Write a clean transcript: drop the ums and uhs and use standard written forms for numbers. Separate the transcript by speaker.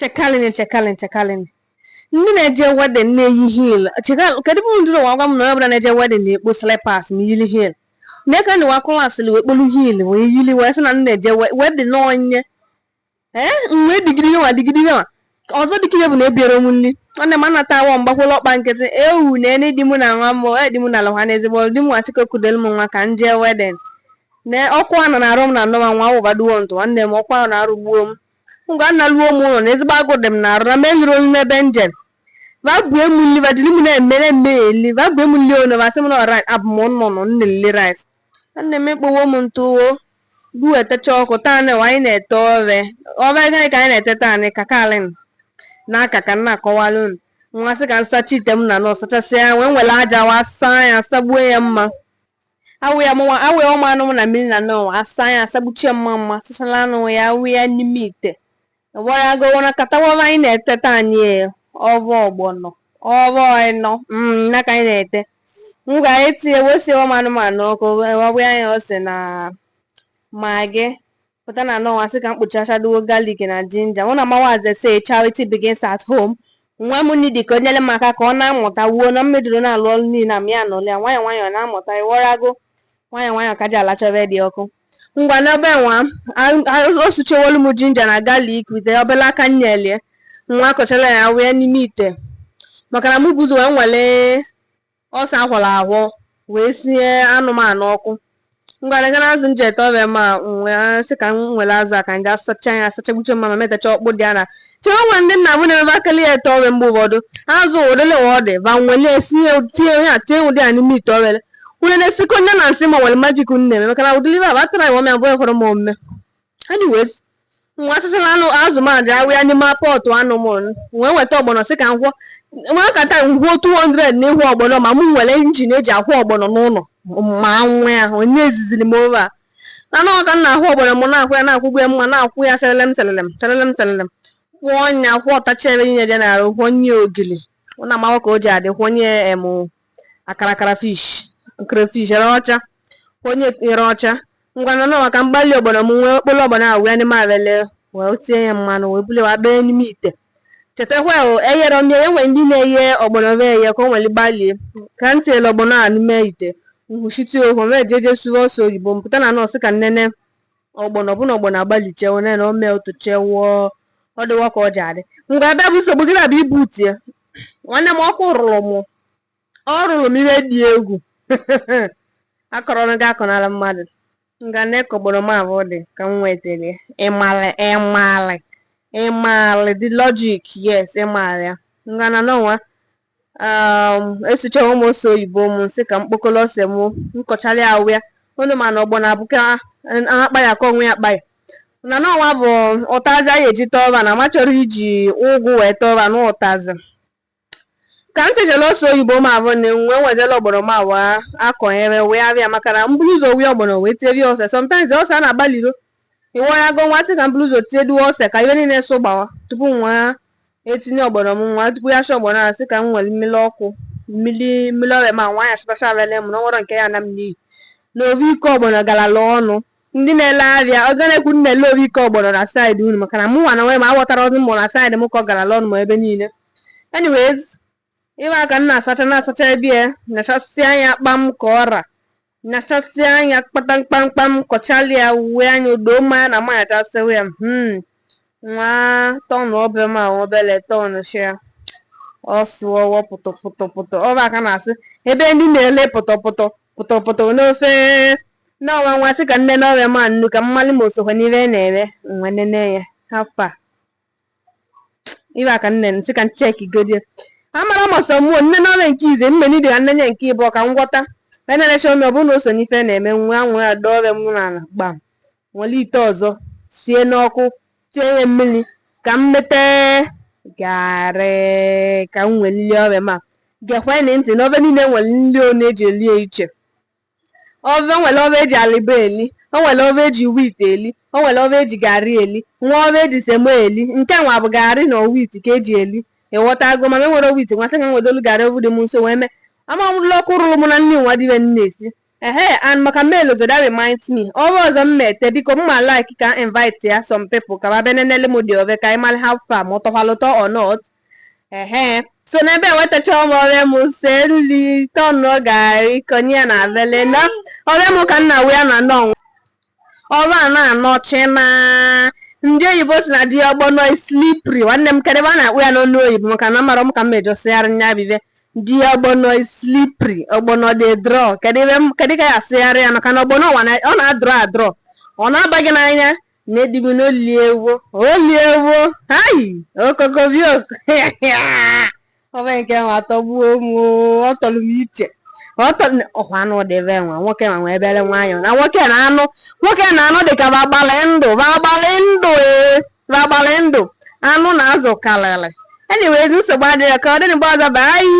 Speaker 1: chekalin. Ndị na-eje wedding na-eyi heel. Kedu bụ ndị ụwa gwa m na onye ọbụla na-eje wedding na-ekpo slippers ma yili heel. Ndị ka ndị wa klasị wee kpolu heel wee yili wee sị na ndị na-eje wedding n'onye. Mgbe digiri nwa. Ọzọ dịka bụ na ebiere m nri. Nwanne m anata awọ mgbakwụlọ ọkpa nkịtị. Ewu na eni di m na nwa m di m na alụ ha n'ezigbo di m achịkọ kudelu m nwa ka m jee wedding. Na ọkụ a na arụ m na nnọọ nwa wụbaduwo ntụ nwanne m ọkụ ahụ na-arụgbuo m. Ngwa nna luo m ụlọ na ezigbo agụ dị m na arụ na m eliri onye n'ebe njem. Vabue mu liva dili mu na emere mmeli vabue mu li ono vase mu na right ab mo no nne rice nne me kpowo mu ntuwo bu etecha ọkụ taa na wanyị na-ete ove gịnị ka anyị na-ete taa ni kakalin na aka ka nna akọwalụ nwa sị ka nsacha ite m na nọ sachasịa wee nwere aja wa saa ya sagbuo ya mma awe ọma anụ m na mmiri na nọ asa ya asagbuchie mma sachala anụ ya awe ya n'ime ite wara go na katawa anyị na-ete taa anyị ọvọ ọgbọnọ ọvọ ịnọ na ka anyị na-ete m ga-etinye wosi ụmụ anụmanụ ọkụ ewabụ anya ose na magi pụta na nọwa sị ka m kpuchachadowo galik na jinja mụ na mawaze say charity begins at home nwa m nidi ka o nyere m aka ka ọ na-amụta wuo na mmejuru na-alụ ọrụ niile na mịa nọlịa nwayọ na-amụta ịwọrago nwayọ ka ji alachọbe dị ọkụ ngwa n'ebe nwa o suchewolu m jinja na galik wite obele aka nyelie nwa kọchala ya wee n'ime ite maka na m buzo wee nwere ọsa akwọrọ ahụ wee sie anụmanụ ọkụ ngwa na azụ nje ete ọbịa ma wee sị ka m nwere azụ aka nje asacha ya asachagbuche mma ma metacha ọkpụ dị ana chọọ nwa ndị nna m na-emebe akali ya ete ọbịa mgbe ụfọdụ azụ ụdịle ọ dị ba nwele tinye ụdị a n'ime ite ọbịa nwere na-esikọ nne na nsị ma nwere majik nne maka na ụdịrị ba batara iwe ọmịa abụọ kwere m omume anyways nwa asachara azụ m aja awụ ya n'ime pọtụ anụmanụ wee weta ọgbọnọ sị ka nkwọ nwa kata ngwuo 200 n'ihu ọgbọnọ ma mụ nwere injin eji akwụ ọgbọnọ n'ụlọ ma nwa ya onye eziziri m ova anụ ọka m na-ahụ ọgbọnọ m na-akwụ ya na-akwụgbu ya mma na-akwụ ya selelem kwụọ ọnya kwụ ọtacha ebe niile dị n'arụ kwụọ nye ogili na amaghọ ka o ji adị kwụnye akara fish crayfish ọcha onye ere ọcha ngwa nọ maka mgbalị ọgbọnọ m nwee okpolo ọgbọnọ ahụ ya n'ime avele wee tie ya mmanụ wee buli wa bee n'ime ite chetakwa eyere ọmịa enwe ndị na-eye ọgbọnọ eye ka o nwere gbalie ka m tinyere ọgbọnọ a n'ime ite nhụchite ohu mee jeje sụrụ ọsọ oyibo mpụta na nọọsụ ka nnene ọgbọnọ bụ na ọgbọnọ agbaliche one na ome otochewụọ ọ dịwa ka ọ ji adị ngwa abịa bụ nsogbu gị na-abịa ibu tie nwanne m ọkụ rụrụ m ihe dị egwu akọrọ gị akọnala mmadụ nga na-ekọgbọrọ m abụọ dị ka m nwetara ịmalị the logic yes ịmalị ya nga na n'ọnwa esucha ụmụ ose oyibo m nsị ka mkpokọrọ ose m nkọchala ya awụ ya unu ma na ọgbọ na abụka akpa ya ka onwe ya akpa ya na n'ọnwa bụ ụtazi anyị eji tọọba na ma chọrọ iji ụgwụ wee tọọba na ụtazi ka m techara ose oyibo m abụọ na wee nwetara ọgbọrọ m awa akọnyere wee abịa maka na mburu ụzọ wee ọgbọrọ wee tie ose sometimes ose a na-agbaliro iwe ya go nwa sị ka mburu ụzọ tie duo ose ka iwe niile so gbawa tupu nwa etinye ọgbọrọ m nwa tupu ya chọ ọgbọrọ a sị ka m nwere mmiri ọkụ mmiri ọrịa ma nwa ya chọtacha avele m na ọnwụrọ nke ya na m n'iyi na ovu ike ọgbọrọ galala ọnụ ndị na-ele ahịa ọ ga-ekwu na-ele ovu ike ọgbọrọ na saịdị unu maka na mụ nwa na nwe ma aghọtara ọdụ mmụ na saịdị m ka ọ galala ọnụ ma ebe niile anyways ịwa aka m na-asacha ebe ya nachasịa anya kpam ka ọra nachasịa anya kpamkpam kọchala ya uwe anya odo mmanya na mmanya chasịwa ya nwa tọnụ obe ma obele tọnụ shia ọsụọwọ pụtọpụtọ ọba aka na-asị ebe ndị na-ele pụtọpụtọ n'ofe n'ọnwa nwa sị ka nne n'ọrịa ma nnu ka mmalị ma osokwa n'ihe na-eme nwe nene ya hafa iwe aka nne sị ka ncheki godie amara mọsọ mmụọ nne n'ọrịa nke ize mmeni dị ka nnenye nke ịbụọ ka m gwọta enelecha ome ọ bụrụ na o so n'ife na-eme nwa anwụ ya dọọ ọrịa m n'ala gbam nwere ite ọzọ sie n'ọkụ tie ya mmiri ka m mepee garị ka m nwee nli ọrịa ma gekwa ntị na ofe niile nwere nli one eji eli iche ofe nwere ofe eji alịba eli o nwere ofe eji wit eli o nwere ofe eji garị eli nwa ofe eji semo eli nke nwa bụ garị na wit ka eji eli ịghọta agụ ma enwere wit nwasị ka m wedolu garị ovu dị m nso wee mee ama ọmụlụ ọkụ rụrụ m na nri nwa dịbe nna esi And maka mail so that reminds me. Always on mete because my like can invite ya some people. Kaba benenele mo di ove ka imal have fun moto haloto or not. So nebe weta chomo ore mo seli tono gari konya na vele na. Ore mo kan na we na no. Ora na anoche na. Ndị oyibo si na di ogbono is slippery. Nwanne m kede ba na we no know oyibo maka na mara m ka mejo siar nya bibe. Di ogbono is slippery. Ogbono dey draw. Kede ka ya siar ya maka na ogbono ọ na draw. Ọ na-abagi n'anya na edibi no liewo. O liewo. Hai! Okoko biok. Ọ bụ nke nwa tọgbuo m o. Ọ tọlụ m iche. Ọkwa anụ debe nwa nwoke nwa ebele nwayọ na nwoke na anụ dịka bagbalị ndụ anụ na azụ kalịlị. Anyway, nsogbu adịrị ka ọ dị n'igbe ọzọ bye.